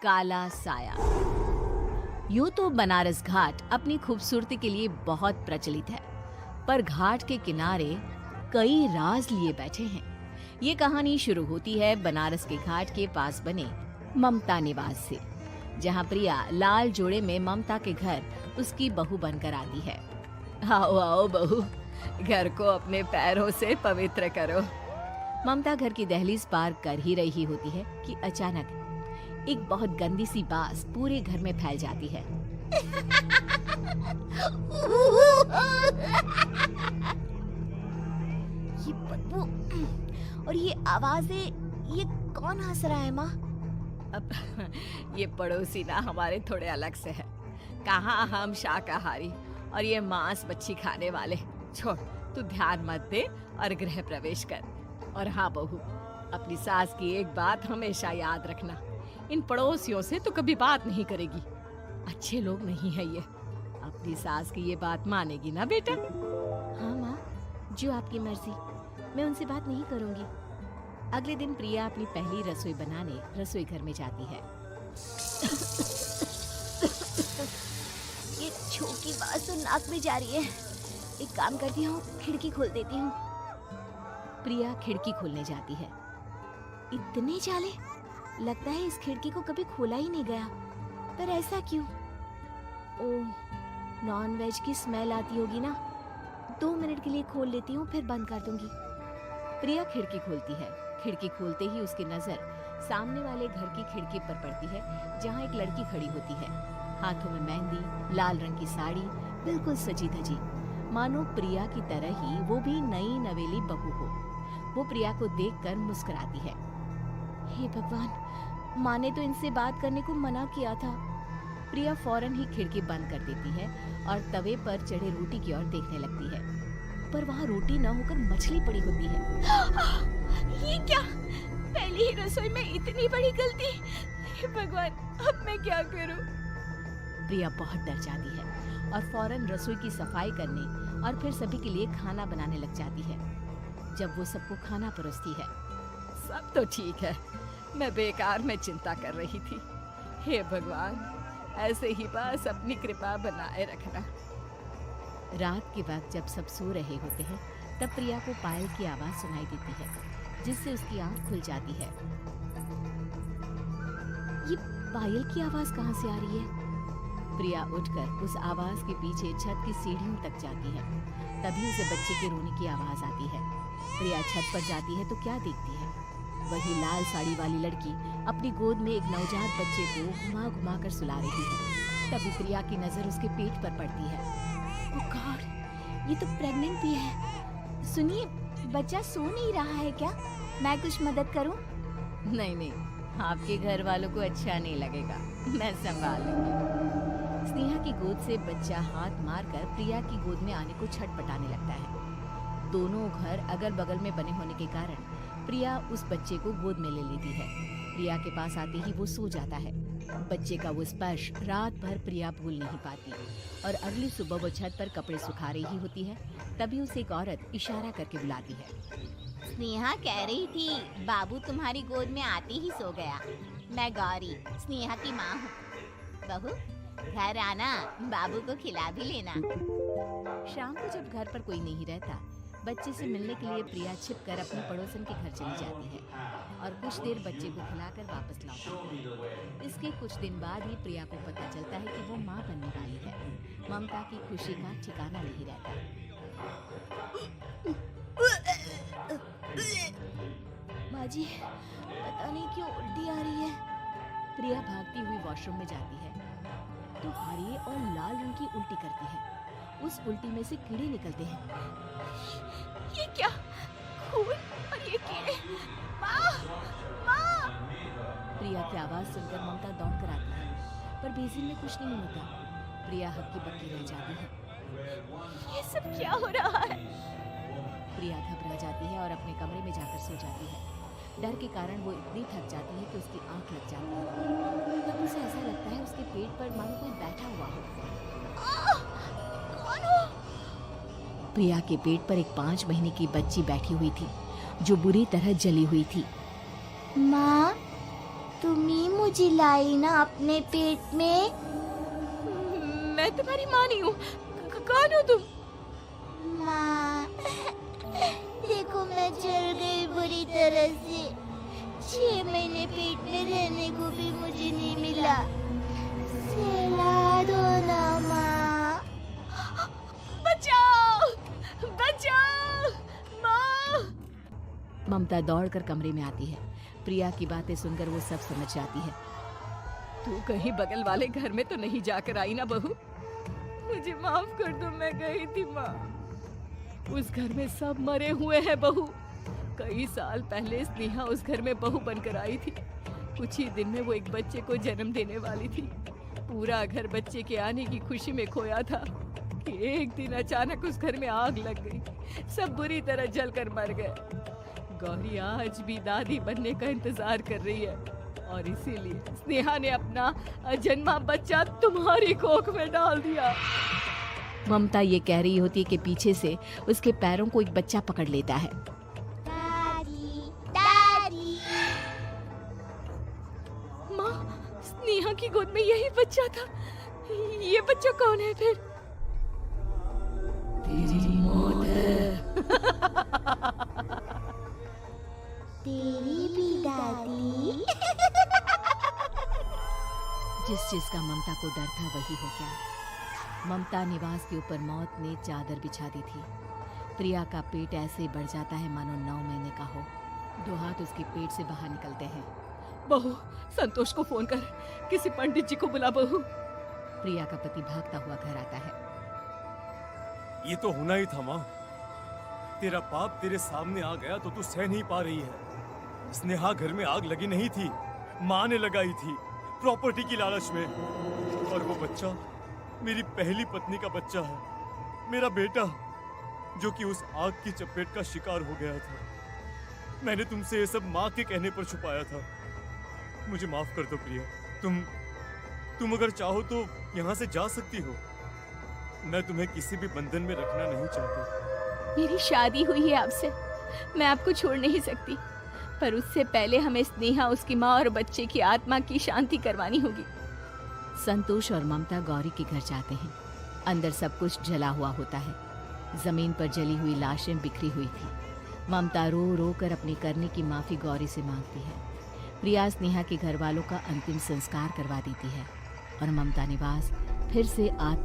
काला साया। यूं तो बनारस घाट अपनी खूबसूरती के लिए बहुत प्रचलित है, पर घाट के किनारे कई राज लिए बैठे हैं। ये कहानी शुरू होती है बनारस के घाट के पास बने ममता निवास से, जहां प्रिया लाल जोड़े में ममता के घर उसकी बहू बनकर आती है। आओ आओ बहू, घर को अपने पैरों से पवित्र करो। ममता घर की दहलीज पार कर ही रही होती है कि अचानक एक बहुत गंदी सी बास पूरे घर में फैल जाती है। ये बदबू और ये आवाजें, ये कौन हंस रहा है माँ? अब ये पड़ोसी ना हमारे थोड़े अलग से है। कहाँ हम शाकाहारी और ये मांस मच्छी खाने वाले। छोड़, तू ध्यान मत दे और गृह प्रवेश कर। और हाँ बहू, अपनी सास की एक बात हमेशा याद रखना, इन पड़ोसियों से तो कभी बात नहीं करेगी। अच्छे लोग नहीं है ये। अपनी सास की ये बात मानेगी ना बेटा? हाँ माँ, जो आपकी मर्जी, मैं उनसे बात नहीं करूंगी। अगले दिन प्रिया अपनी पहली रसोई बनाने रसोई घर में जाती है। ये छू की बात तो नाक में जा रही है। एक काम करती हूँ, खिड़की खोल देती हूँ। प्रिया खिड़की खोलने जाती है। इतने जाले, लगता है इस खिड़की को कभी खोला ही नहीं गया। पर ऐसा क्यों? ओह, नॉन वेज की स्मेल आती होगी ना। 2 मिनट के लिए खोल लेती हूँ, फिर बंद कर दूंगी। प्रिया खिड़की खोलती है। खिड़की खोलते ही उसकी नजर सामने वाले घर की खिड़की पर पड़ती है, जहाँ एक लड़की खड़ी होती है, हाथों में मेहंदी, लाल रंग की साड़ी, बिल्कुल सजी धजी, मानो प्रिया की तरह ही वो भी नई नवेली बहू हो। वो प्रिया को देखकर मुस्कुराती है। हे भगवान, माँ ने तो इनसे बात करने को मना किया था। प्रिया फौरन ही खिड़की बंद कर देती है और तवे पर चढ़े रोटी की ओर देखने लगती है, पर वहाँ रोटी न होकर मछली पड़ी होती है। ये क्या? पहली ही रसोई में इतनी बड़ी गलती। हे भगवान, अब मैं क्या करूं? प्रिया बहुत डर जाती है और फौरन रसोई की सफाई करने और फिर सभी के लिए खाना बनाने लग जाती है। जब वो सबको खाना परोसती है, सब तो ठीक है, मैं बेकार में चिंता कर रही थी। हे भगवान, ऐसे ही बस अपनी कृपा बनाए रखना। रात के वक्त जब सब सो रहे होते हैं, तब प्रिया को पायल की आवाज सुनाई देती है, जिससे उसकी आंख खुल जाती है। ये पायल की आवाज कहाँ से आ रही है? प्रिया उठकर उस आवाज के पीछे छत की सीढ़ियों तक जाती है। तभी उसे बच्चे के रोने की आवाज आती है। प्रिया छत पर जाती है तो क्या देखती है? वही लाल साड़ी वाली लड़की अपनी गोद में एक नवजात बच्चे को घुमा घुमा कर सुला रही है। तभी प्रिया की नजर उसके पेट पर पड़ती है। ओह गॉड, ये तो प्रेग्नेंट भी है। सुनिए, बच्चा सो नहीं रहा है क्या? मैं कुछ मदद करूं? नहीं नहीं, आपके घर वालों को अच्छा नहीं लगेगा, मैं संभाल लूंगी। स्नेहा की गोद से बच्चा हाथ मारकर प्रिया की गोद में आने को छटपटाने लगता है। दोनों घर अगल बगल में बने होने के कारण प्रिया उस बच्चे को गोद में ले लेती है। प्रिया के पास आते ही वो सो जाता है। बच्चे का वो स्पर्श रात भर प्रिया भूल नहीं पाती और अगली सुबह वो छत पर कपड़े सुखा रही होती है। तभी उसे एक औरत इशारा करके बुलाती है। स्नेहा कह रही थी बाबू तुम्हारी गोद में आते ही सो गया। मैं गौरी, स्नेहा की माँ हूँ। बहू, घर आना, बाबू को खिला भी लेना। शाम को जब घर पर कोई नहीं रहता, बच्चे से मिलने के लिए प्रिया छिपकर अपने पड़ोसन के घर चली जाती है और कुछ देर बच्चे को खिलाकर वापस लौटती है। इसके कुछ दिन बाद ही प्रिया को पता चलता है कि वो माँ बनने वाली है। ममता की खुशी का ठिकाना नहीं रहता। माँ जी, पता नहीं क्यों उल्टी आ रही है। प्रिया भागती हुई वॉशरूम में जाती है तो हरे और लाल रंग की उल्टी करती है। उस उल्टी में से कीड़े निकलते हैं। ये क्या? खून और ये कीड़े! माँ! माँ! प्रिया की आवाज सुनकर ममता दौड़ कर आती है, पर बेसिन में कुछ नहीं होता। प्रिया हक्की बक्की रह जाती है। ये सब क्या हो रहा है? प्रिया घबरा जाती है और अपने कमरे में जाकर सो जाती है। डर के कारण वो इतनी थक जाती है कि उसकी आंख लग जाती है। तब उसे ऐसा लगता है उसके पेट पर मानो कोई बैठा हुआ हो। कौन हो? प्रिया के पेट पर एक 5 महीने की बच्ची बैठी हुई थी, जो बुरी तरह जली हुई थी। माँ, तुम ही मुझे लाई ना अपने पेट में। मैं तुम्हारी माँ नहीं हूँ। कौन हो तुम? माँ, देखो मैं जल गई बुरी तरह से। 6 महीने पेट में रहने को भी मुझे नहीं मिला। सहला दो ना माँ। बचाओ, बचाओ, माँ। ममता दौड़कर कमरे में आती है। प्रिया की बातें सुनकर वो सब समझ जाती है। तू कहीं बगल वाले घर में तो नहीं जाकर आई ना बहू? मुझे माफ कर दो, मैं गई थी माँ। उस घर में सब मरे हुए हैं बहू। कई साल पहले स्नेहा उस घर में बहू बनकर आई थी। कुछ ही दिन में वो एक बच्चे को जन्म देने वाली थी। पूरा घर बच्चे के आने की खुशी में खोया था कि एक दिन अचानक उस घर में आग लग गई। सब बुरी तरह जलकर मर गए। गौरी आज भी दादी बनने का इंतजार कर रही है और इसीलिए स्नेहा ने अपना अजन्मा बच्चा तुम्हारी कोख में डाल दिया। ममता ये कह रही होती है कि पीछे से उसके पैरों को एक बच्चा पकड़ लेता है। दादी, दादी। माँ, स्नेहा की गोद में यही बच्चा था। ये बच्चा कौन है फिर? तेरी मौत है। तेरी भी दादी। जिस चीज का ममता को डर था वही हो गया। ममता निवास के ऊपर मौत ने चादर बिछा दी थी। प्रिया का पेट ऐसे बढ़ जाता है मानो 9 महीने का हो। 2 हाथ उसके पेट से बाहर निकलते हैं। बहू, संतोष को फोन कर, किसी पंडित जी को बुला बहू। प्रिया का पति भागता हुआ घर आता है। ये तो होना ही था माँ। तेरा पाप तेरे सामने आ गया तो तू सह नहीं पा रही है। स्नेहा घर में आग लगी नहीं थी, माँ ने लगाई थी प्रॉपर्टी की लालच में। और वो बच्चा मेरी पहली पत्नी का बच्चा है, मेरा बेटा, जो कि उस आग की चपेट का शिकार हो गया था। मैंने तुमसे ये सब माँ के कहने पर छुपाया था। मुझे माफ कर दो प्रिया। तुम अगर चाहो तो यहाँ से जा सकती हो। मैं तुम्हें किसी भी बंधन में रखना नहीं चाहती। मेरी शादी हुई है आपसे, मैं आपको छोड़ नहीं सकती, पर उससे पहले हमें स्नेहा, उसकी माँ और बच्चे की आत्मा की शांति करवानी होगी। संतोष और ममता गौरी के घर जाते हैं। अंदर सब कुछ जला हुआ होता है। जमीन पर जली हुई लाशें बिखरी हुई थी। ममता रो रो कर अपने करने की माफी गौरी से मांगती है। प्रिया स्नेहा के घर वालों का अंतिम संस्कार करवा देती है और ममता निवास फिर से आत्म